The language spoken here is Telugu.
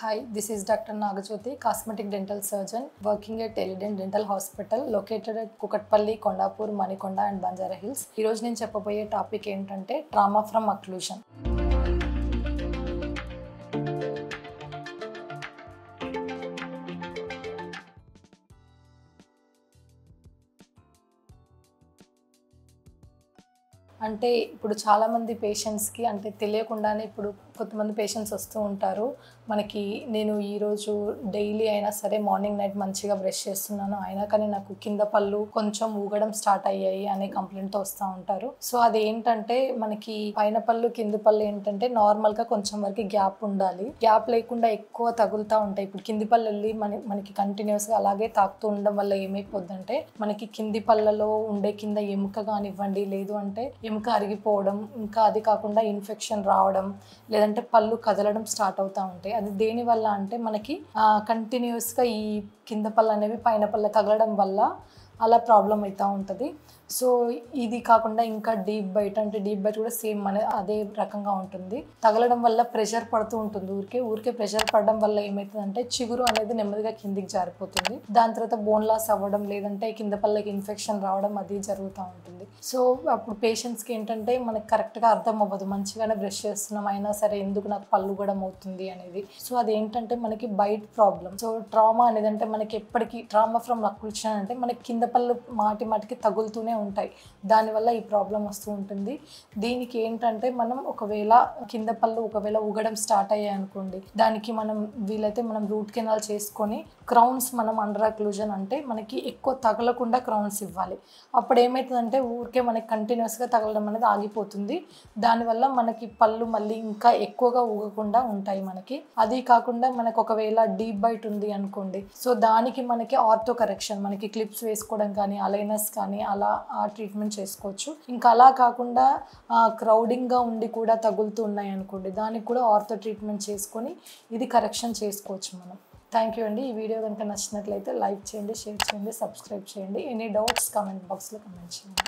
Hi, this is Dr. Nagajyoti, cosmetic dental surgeon working at Elident Dental Hospital located at Kukatpalli, Kondapur, Manikonda and Banjara Hills. ఈ రోజు నేను చెప్పబోయే టాపిక్ ఏంటంటే ట్రామా ఫ్రమ్ అక్లూజన్. అంటే ఇప్పుడు చాలామంది పేషెంట్స్కి అంటే తెలియకుండానే ఇప్పుడు కొంతమంది పేషెంట్స్ వస్తూ ఉంటారు. మనకి నేను ఈరోజు డైలీ అయినా సరే మార్నింగ్ నైట్ మంచిగా బ్రష్ చేస్తున్నాను, అయినా కానీ నాకు కింద పళ్ళు కొంచెం ఊగడం స్టార్ట్ అయ్యాయి అనే కంప్లైంట్తో వస్తూ ఉంటారు. సో అది ఏంటంటే మనకి పైన పళ్ళు కింది పళ్ళు ఏంటంటే నార్మల్గా కొంచెం వరకు గ్యాప్ ఉండాలి. గ్యాప్ లేకుండా ఎక్కువ తగులుతూ ఉంటాయి. ఇప్పుడు కింది పళ్ళు వెళ్ళి మనకి కంటిన్యూస్గా అలాగే తాకుతూ ఉండడం వల్ల ఏమైపోద్దంటే మనకి కింది పళ్ళలో ఉండే కింద ఎముక కానివ్వండి, లేదు అంటే ఎముక అరిగిపోవడం, ఇంకా అది కాకుండా ఇన్ఫెక్షన్ రావడం, లేదంటే పళ్ళు కదలడం స్టార్ట్ అవుతూ ఉంటాయి. అది దేనివల్ల అంటే మనకి కంటిన్యూస్గా ఈ కింద పళ్ళు అనేవి పైన పళ్ళు తగలడం వల్ల అలా ప్రాబ్లం అవుతూ ఉంటుంది. సో ఇది కాకుండా ఇంకా డీప్ బైట్ కూడా సేమ్ అదే రకంగా ఉంటుంది. తగలడం వల్ల ప్రెషర్ పడుతూ ఉంటుంది. ఊరికే ప్రెషర్ పడడం వల్ల ఏమవుతుందంటే చిగురు అనేది నెమ్మదిగా కిందికి జారిపోతుంది. దాని తర్వాత బోన్ లాస్ అవ్వడం, లేదంటే కింద పళ్ళకి ఇన్ఫెక్షన్ రావడం అది జరుగుతూ ఉంటుంది. సో అప్పుడు పేషెంట్స్కి ఏంటంటే మనకి కరెక్ట్గా అర్థం అవ్వదు, మంచిగానే బ్రష్ చేస్తున్నాం అయినా సరే ఎందుకు నాకు పళ్ళు కూడా అవుతుంది అనేది. సో అదేంటంటే మనకి బైట్ ప్రాబ్లం. సో ట్రామా అనేది అంటే మనకి ఎప్పటికీ ట్రామా ఫ్రమ్ అక్లూజన్ అంటే మనకి కింద పళ్ళు మాటికి తగులుతూనే ఉంటాయి. దానివల్ల ఈ ప్రాబ్లం వస్తూ ఉంటుంది. దీనికి ఏంటంటే మనం ఒకవేళ కింద పళ్ళు ఊగడం స్టార్ట్ అయ్యాయి అనుకోండి, దానికి వీలైతే మనం రూట్ కెనాల్ చేసుకొని క్రౌన్స్ మనం అండర్ అక్లూజన్ అంటే మనకి ఎక్కువ తగలకుండా క్రౌన్స్ ఇవ్వాలి. అప్పుడు ఏమవుతుందంటే ఊరికే మనకి కంటిన్యూస్గా తగలడం అనేది ఆగిపోతుంది. దానివల్ల మనకి పళ్ళు మళ్ళీ ఇంకా ఎక్కువగా ఊగకుండా ఉంటాయి మనకి. అది కాకుండా మనకు ఒకవేళ డీప్ బైట్ ఉంది అనుకోండి, సో దానికి మనకి ఆర్థో కరెక్షన్, మనకి క్లిప్స్ వేసుకోవడం కానీ అలైనర్స్ కానీ అలా ట్రీట్మెంట్ చేసుకోవచ్చు. ఇంకా అలా కాకుండా క్రౌడింగ్గా ఉండి కూడా తగులుతూ ఉన్నాయి అనుకోండి, దానికి కూడా ఆర్థో ట్రీట్మెంట్ చేసుకొని ఇది కరెక్షన్ చేసుకోవచ్చు మనం. థ్యాంక్ యూ అండి. ఈ వీడియో కనుక నచ్చినట్లయితే లైక్ చేయండి, షేర్ చేయండి, సబ్స్క్రైబ్ చేయండి. ఎనీ డౌట్స్ కామెంట్ బాక్స్లో కామెంట్ చేయండి.